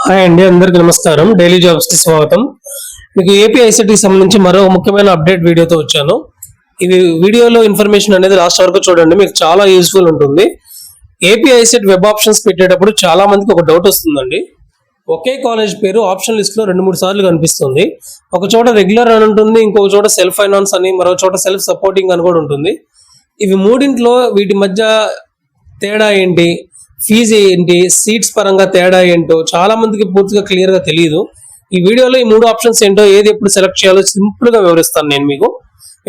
Hi అండి, అందరికీ నమస్కారం. డైలీ జాబ్స్ కి స్వాగతం. మీకు ఏపీ ఐసెట్కి సంబంధించి మరో ముఖ్యమైన అప్డేట్ వీడియోతో వచ్చాను. ఇది వీడియోలో ఇన్ఫర్మేషన్ అనేది లాస్ట్ వరకు చూడండి, మీకు చాలా యూస్ఫుల్ ఉంటుంది. ఏపీ ఐసెట్ వెబ్ ఆప్షన్స్ పెట్టేటప్పుడు చాలా మందికి ఒక డౌట్ వస్తుందండి. ఒకే కాలేజ్ పేరు ఆప్షన్ లిస్ట్ లో 2-3 సార్లు కనిపిస్తుంది. ఒక చోట రెగ్యులర్ అని ఉంటుంది, ఇంకొక చోట సెల్ఫ్ ఫైనాన్స్ అని, మరో చోట సెల్ఫ్ సపోర్టింగ్ అని కూడా ఉంటుంది. ఇవి మూడింట్లో వీటి మధ్య తేడా ఏంటి, ఫీజు ఏంటి, సీట్స్ పరంగా తేడా ఏంటో చాలా మందికి పూర్తిగా క్లియర్ గా తెలియదు. ఈ వీడియోలో ఈ 3 ఆప్షన్స్ ఏంటో, ఏది ఎప్పుడు సెలెక్ట్ చేయాలో సింపుల్ గా వివరిస్తాను నేను మీకు.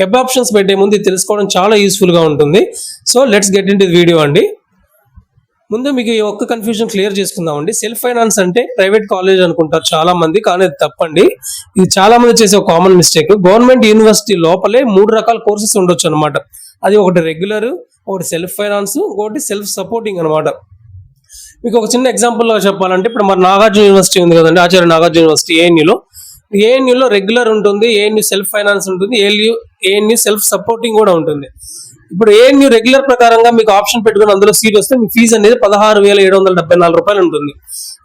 వెబ్ ఆప్షన్స్ పెట్టే ముందు ఇది తెలుసుకోవడం చాలా యూస్ఫుల్ గా ఉంటుంది. So let's get in to video అండి. ముందు మీకు ఈ ఒక్క కన్ఫ్యూజన్ క్లియర్ చేసుకుందామండి. సెల్ఫ్ ఫైనాన్స్ అంటే ప్రైవేట్ కాలేజ్ అనుకుంటారు చాలా మంది, కానీ అది తప్పండి. ఇది చాలా మంది చేసే ఒక కామన్ మిస్టేక్. గవర్నమెంట్ యూనివర్సిటీ లోపలే 3 రకాల కోర్సెస్ ఉండొచ్చు అనమాట. అది ఒకటి రెగ్యులర్, ఒకటి సెల్ఫ్ ఫైనాన్స్, ఒకటి సెల్ఫ్ సపోర్టింగ్ అనమాట. మీకు ఒక చిన్న ఎగ్జాంపుల్ లో చెప్పాలంటే, ఇప్పుడు మన నాగార్జున యూనివర్సిటీ ఉంది కదండి, ఆచార్య నాగార్జున యూనివర్సిటీ ఏఎన్యూలో రెగ్యులర్ ఉంటుంది, ఏఎన్యూ సెల్ఫ్ ఫైనాన్స్ ఉంటుంది, ఏఎన్యూ సెల్ఫ్ సపోర్టింగ్ కూడా ఉంటుంది. ఇప్పుడు ఏఎన్యూ రెగ్యులర్ ప్రకారంగా మీకు ఆప్షన్ పెట్టుకుని అందులో సీట్ వస్తే మీ ఫీజు అనేది 16,774 రూపాయలు ఉంటుంది.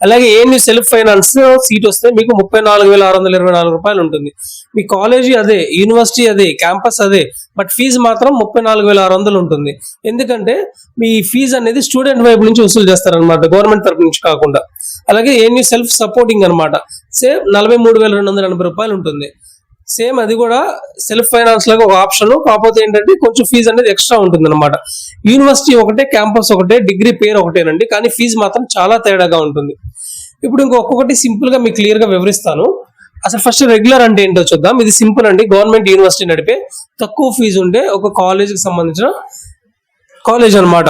అలాగే ఏఎన్యూ సెల్ఫ్ ఫైనాన్స్ సీట్ వస్తే మీకు 34,624 రూపాయలు ఉంటుంది. మీ కాలేజీ అదే, యూనివర్సిటీ అదే, క్యాంపస్ అదే, బట్ ఫీజు మాత్రం 34,600 ఉంటుంది. ఎందుకంటే మీ ఫీజు అనేది స్టూడెంట్ వైపు నుంచి వసూలు చేస్తారనమాట, గవర్నమెంట్ తరపు నుంచి కాకుండా. అలాగే ఏఎన్యూ సెల్ఫ్ సపోర్టింగ్ అనమాట, సేమ్ 43,280 రూపాయలు ఉంటుంది. సేమ్ అది కూడా సెల్ఫ్ ఫైనాన్స్ లాగా ఒక ఆప్షన్, కాకపోతే ఏంటంటే కొంచెం ఫీజు అనేది ఎక్స్ట్రా ఉంటుంది అనమాట. యూనివర్సిటీ ఒకటే, క్యాంపస్ ఒకటే, డిగ్రీ పేరు ఒకటేనండి, కానీ ఫీజు మాత్రం చాలా తేడాగా ఉంటుంది. ఇప్పుడు ఇంకొకటి సింపుల్ గా మీకు క్లియర్ గా వివరిస్తాను. అసలు ఫస్ట్ రెగ్యులర్ అంటే ఏంటో చూద్దాం. ఇది సింపుల్ అండి. గవర్నమెంట్ యూనివర్సిటీ నడిపే తక్కువ ఫీజు ఉండే ఒక కాలేజీకి సంబంధించిన కాలేజ్ అనమాట.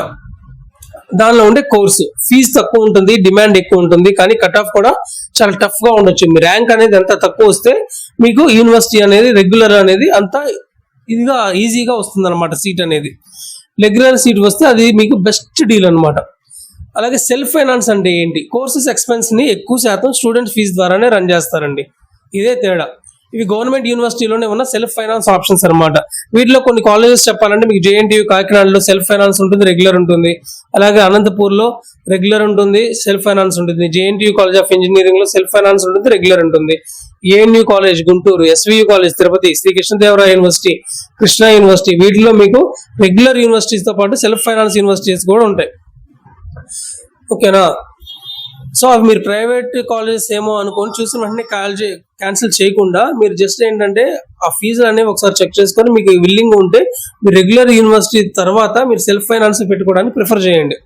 దానిలో ఉండే కోర్సు ఫీజు తక్కువ ఉంటుంది, డిమాండ్ ఎక్కువ ఉంటుంది, కానీ కట్ ఆఫ్ కూడా చాలా టఫ్ గా ఉండొచ్చు. మీ ర్యాంక్ అనేది ఎంత తక్కువ వస్తే మీకు యూనివర్సిటీ అనేది రెగ్యులర్ అనేది అంత ఇదిగా ఈజీగా వస్తుంది అనమాట. సీట్ అనేది రెగ్యులర్ సీట్ వస్తే అది మీకు బెస్ట్ డీల్ అనమాట. అలాగే సెల్ఫ్ ఫైనాన్స్ అంటే ఏంటి, కోర్సెస్ ఎక్స్పెన్స్ ని ఎక్కువ శాతం స్టూడెంట్ ఫీజు ద్వారానే రన్ చేస్తారండి. ఇదే తేడా. ఇవి గవర్నమెంట్ యూనివర్సిటీలోనే ఉన్న సెల్ఫ్ ఫైనాన్స్ ఆప్షన్స్ అనమాట. వీటిలో కొన్ని కాలేజెస్ చెప్పాలంటే మీకు జేఎన్టీయూ కాకినాడలో సెల్ఫ్ ఫైనాన్స్ ఉంటుంది, రెగ్యులర్ ఉంటుంది. అలాగే అనంతపూర్ లో రెగ్యులర్ ఉంటుంది, సెల్ఫ్ ఫైనాన్స్ ఉంటుంది. జేఎన్టీయూ కాలేజ్ ఆఫ్ ఇంజనీరింగ్ లో సెల్ఫ్ ఫైనాన్స్ ఉంటుంది, రెగ్యులర్ ఉంటుంది. ANU college Guntur, SVU college Tirupati, Sri Krishnadevaraya university, Krishna university, వీటిలో మీకు రెగ్యులర్ యూనివర్సిటీస్ తో పాటు సెల్ఫ్ ఫైనాన్స్ యూనివర్సిటీస్ కూడా ఉంటాయి. ఓకేనా? సో అవి మీరు ప్రైవేట్ కాలేజెస్ ఏమో అనుకొని చూసిన వెంటనే క్యాన్సిల్ చేయకుండా మీరు జస్ట్ ఏంటంటే ఆ ఫీజులు అనేవి ఒకసారి చెక్ చేసుకొని మీకు విల్లింగ్ ఉంటే మీరు రెగ్యులర్ యూనివర్సిటీ తర్వాత మీరు సెల్ఫ్ ఫైనాన్స్ పెట్టుకోవడానికి ప్రిఫర్ చేయండి.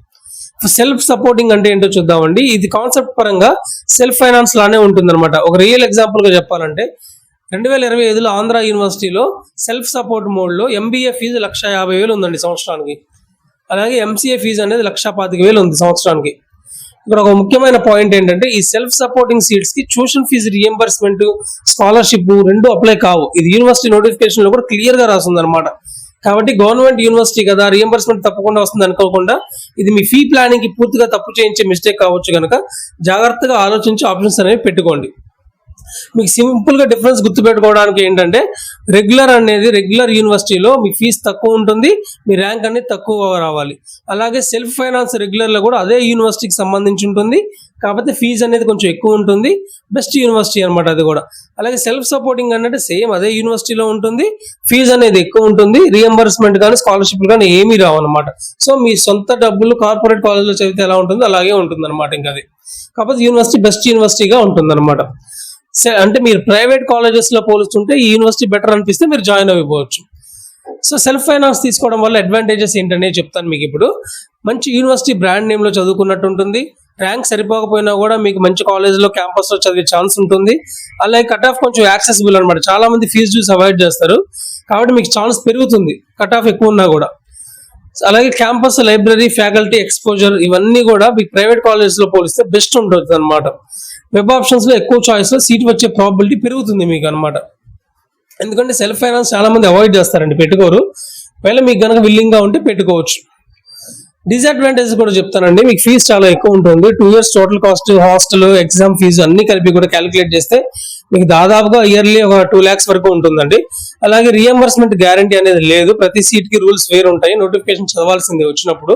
సెల్ఫ్ సపోర్టింగ్ అంటే ఏంటో చూద్దామండి. ఇది కాన్సెప్ట్ పరంగా సెల్ఫ్ ఫైనాన్స్ లానే ఉంటుంది అనమాట. ఒక రియల్ ఎగ్జాంపుల్ గా చెప్పాలంటే 2025లో ఆంధ్ర యూనివర్సిటీలో సెల్ఫ్ సపోర్ట్ మోడ్ లో ఎంబీఏ ఫీజు 1,50,000 ఉందండి సంవత్సరానికి. అలాగే ఎంసీఏ ఫీజు అనేది 1,25,000 ఉంది సంవత్సరానికి. ఇక్కడ ఒక ముఖ్యమైన పాయింట్ ఏంటంటే ఈ సెల్ఫ్ సపోర్టింగ్ సీట్స్ కి ట్యూషన్ ఫీజు రియంబర్స్మెంట్, స్కాలర్షిప్ రెండు అప్లై కావు. ఇది యూనివర్సిటీ నోటిఫికేషన్ లో కూడా క్లియర్ గా రాస్తుంది అనమాట. కాబట్టి గవర్నమెంట్ యూనివర్సిటీ కదా, రియంబర్స్మెంట్ తప్పకుండా వస్తుంది అనుకోకుండా ఇది మీ ఫీ ప్లానింగ్ కి పూర్తిగా తప్పు చేయించే మిస్టేక్ కావచ్చు కనుక జాగ్రత్తగా ఆలోచించి ఆప్షన్స్ అనేవి పెట్టుకోండి. మీకు సింపుల్ గా డిఫరెన్స్ గుర్తుపెట్టుకోవడానికి ఏంటంటే రెగ్యులర్ యూనివర్సిటీలో మీ ఫీజు తక్కువ ఉంటుంది, మీ ర్యాంక్ అనేది తక్కువ రావాలి. అలాగే సెల్ఫ్ ఫైనాన్స్ రెగ్యులర్ లో కూడా అదే యూనివర్సిటీకి సంబంధించి ఉంటుంది, కాకపోతే ఫీజు అనేది కొంచెం ఎక్కువ ఉంటుంది, బెస్ట్ యూనివర్సిటీ అనమాట అది కూడా. అలాగే సెల్ఫ్ సపోర్టింగ్ అంటే సేమ్ అదే యూనివర్సిటీలో ఉంటుంది, ఫీజు అనేది ఎక్కువ ఉంటుంది, రియంబర్స్మెంట్ కానీ స్కాలర్షిప్ కానీ ఏమీ రావు అనమాట. సో మీ సొంత డబ్బులు కార్పొరేట్ కాలేజ్ లో చదివితే ఎలా ఉంటుందో అలాగే ఉంటుంది అనమాట. ఇంకా అది కాకపోతే యూనివర్సిటీ బెస్ట్ యూనివర్సిటీగా ఉంటుంది అనమాట. అంటే మీరు ప్రైవేట్ కాలేజెస్ లో పోలుస్తుంటే ఈ యూనివర్సిటీ బెటర్ అనిపిస్తే మీరు జాయిన్ అయిపోవచ్చు. సో సెల్ఫ్ ఫైనాన్స్ తీసుకోవడం వల్ల అడ్వాంటేజెస్ ఏంటనే చెప్తాను మీకు ఇప్పుడు. మంచి యూనివర్సిటీ బ్రాండ్ నేమ్ లో చదువుకున్నట్టు ఉంటుంది, ర్యాంక్ సరిపోకపోయినా కూడా మీకు మంచి కాలేజ్ లో క్యాంపస్ లో చదివే ఛాన్స్ ఉంటుంది. అలాగే కట్ ఆఫ్ కొంచెం యాక్సెసిబుల్ అనమాట. చాలా మంది ఫీజు చూసి అవాయిడ్ చేస్తారు, కాబట్టి మీకు ఛాన్స్ పెరుగుతుంది కట్ ఆఫ్ ఎక్కువ ఉన్నా కూడా. అలాగే క్యాంపస్, లైబ్రరీ, ఫ్యాకల్టీ ఎక్స్పోజర్ ఇవన్నీ కూడా మీకు ప్రైవేట్ కాలేజ్ లో పోలిస్తే బెస్ట్ ఉంటుంది అనమాట. వెబ్ ఆప్షన్స్ లో ఎక్కువ చాయిస్ లో సీట్ వచ్చే ప్రాబిలిటీ పెరుగుతుంది మీకు అనమాట. ఎందుకంటే సెల్ఫ్ ఫైనాన్స్ చాలా మంది అవాయిడ్ చేస్తారండి, పెట్టుకోరు. ఒకవేళ మీకు కనుక విల్లింగ్ గా ఉంటే పెట్టుకోవచ్చు. డిసడ్వాంటేజ్ కూడా చెప్తానండి. మీకు ఫీజు చాలా ఎక్కువ ఉంటుంది. 2 years total cost, hostel, exam fees అన్ని కలిపి కూడా క్యాలిక్యులేట్ చేస్తే మీకు దాదాపుగా ఇయర్లీ ఒక 2 lakhs వరకు ఉంటుందండి. అలాగే రియంబర్స్మెంట్ గ్యారంటీ అనేది లేదు, ప్రతి సీట్ కి రూల్స్ వేరు ఉంటాయి, నోటిఫికేషన్ చదవాల్సిందే వచ్చినప్పుడు.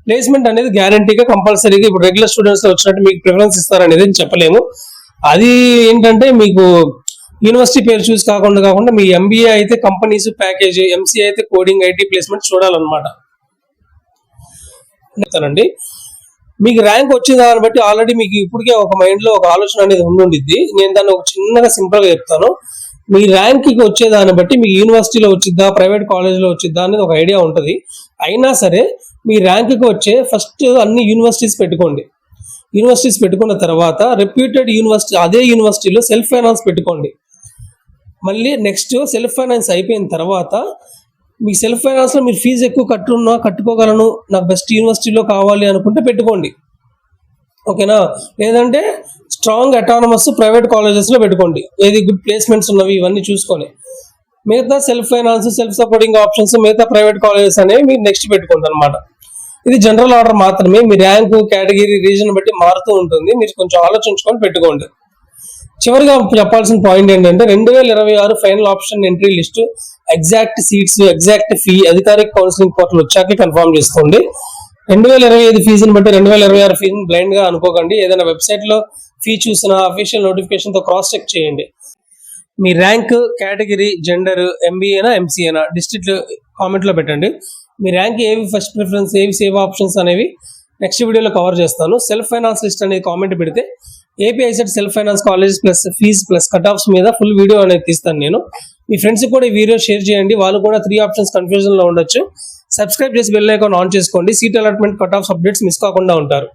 ప్లేస్మెంట్ అనేది గ్యారంటీగా కంపల్సరీగా ఇప్పుడు రెగ్యులర్ స్టూడెంట్స్ వచ్చినట్టు మీకు ప్రిఫరెన్స్ ఇస్తారనేది చెప్పలేము. అది ఏంటంటే మీకు యూనివర్సిటీ పేరు చూసి కాకుండా మీ ఎంబీఏ అయితే కంపెనీస్ ప్యాకేజ్, ఎంసీఏ అయితే కోడింగ్, ఐటీ ప్లేస్మెంట్ చూడాలన్నమాట. చెప్తానండి, మీకు ర్యాంక్ వచ్చే దాన్ని బట్టి ఆల్రెడీ మీకు ఇప్పటికే ఒక మైండ్ లో ఒక ఆలోచన అనేది ఉండిద్ది. నేను దాన్ని ఒక చిన్నగా సింపుల్ గా చెప్తాను. మీ ర్యాంక్ కి వచ్చే దాన్ని బట్టి మీకు యూనివర్సిటీలో వచ్చిద్దా, ప్రైవేట్ కాలేజ్లో వచ్చిద్దా అనేది ఒక ఐడియా ఉంటుంది. అయినా సరే మీ ర్యాంక్ కి వచ్చే ఫస్ట్ అన్ని యూనివర్సిటీస్ పెట్టుకోండి. యూనివర్సిటీస్ పెట్టుకున్న తర్వాత రెప్యూటెడ్ యూనివర్సిటీ, అదే యూనివర్సిటీలో సెల్ఫ్ ఫైనాన్స్ పెట్టుకోండి. మళ్ళీ నెక్స్ట్ సెల్ఫ్ ఫైనాన్స్ అయిపోయిన తర్వాత మీ సెల్ఫ్ ఫైనాన్స్ లో మీరు ఫీజు ఎక్కువ కట్టుకోగలను, నాకు బెస్ట్ యూనివర్సిటీలో కావాలి అనుకుంటే పెట్టుకోండి. ఓకేనా? లేదంటే స్ట్రాంగ్ అటానమస్ ప్రైవేట్ కాలేజెస్ లో పెట్టుకోండి. ఏది గుడ్ ప్లేస్మెంట్స్ ఉన్నవి ఇవన్నీ చూసుకొని. మిగతా self finance, self supporting options, మిగతా ప్రైవేట్ కాలేజెస్ అనేవి మీరు నెక్స్ట్ పెట్టుకోండి అనమాట. ఇది జనరల్ ఆర్డర్ మాత్రమే. మీ ర్యాంక్, కేటగిరీ, రీజన్ బట్టి మారుతూ ఉంటుంది. మీరు కొంచెం ఆలోచించుకొని పెట్టుకోండి. చివరిగా చెప్పాల్సిన పాయింట్ ఏంటంటే 2026 final option entry list, exact seats, exact fee అధికారిక కౌన్సిలింగ్ పోర్టల్ వచ్చాకే కన్ఫర్మ్ చేసుకోండి. 2025 ఫీజుని బట్టి 2026 ఫీజుని బ్లైండ్ గా అనుకోకండి. ఏదైనా వెబ్సైట్ లో ఫీ చూసినా అఫీషియల్ నోటిఫికేషన్ తో క్రాస్ చెక్ చేయండి. మీ ర్యాంక్, కేటగిరీ, జెండర్, ఎంబీఏనా ఎంసీఏనా డిస్ట్రిక్ట్ కామెంట్ లో పెట్టండి. మీ ర్యాంక్ ఏవి ఫస్ట్ ప్రిఫరెన్స్, ఏవి సేవ్ ఆప్షన్స్ అనేవి నెక్స్ట్ వీడియోలో కవర్ చేస్తాను. సెల్ఫ్ ఫైనాన్స్ లిస్ట్ అనేది కామెంట్ పెడితే AP ICET self finance colleges plus fees plus cut offs మీద ఫుల్ వీడియో అనేది తీస్తాను నేను. మీ ఫ్రెండ్స్ కూడా ఈ వీడియో షేర్ చేయండి. వాళ్ళు కూడా 3 ఆప్షన్స్ కన్ఫ్యూజన్ లో ఉండొచ్చు. సబ్స్క్రైబ్ చేసి బెల్ ఐకాన్ ఆన్ చేసుకోండి. Seat allotment, cut offs updates miss కాకుండా ఉంటారు.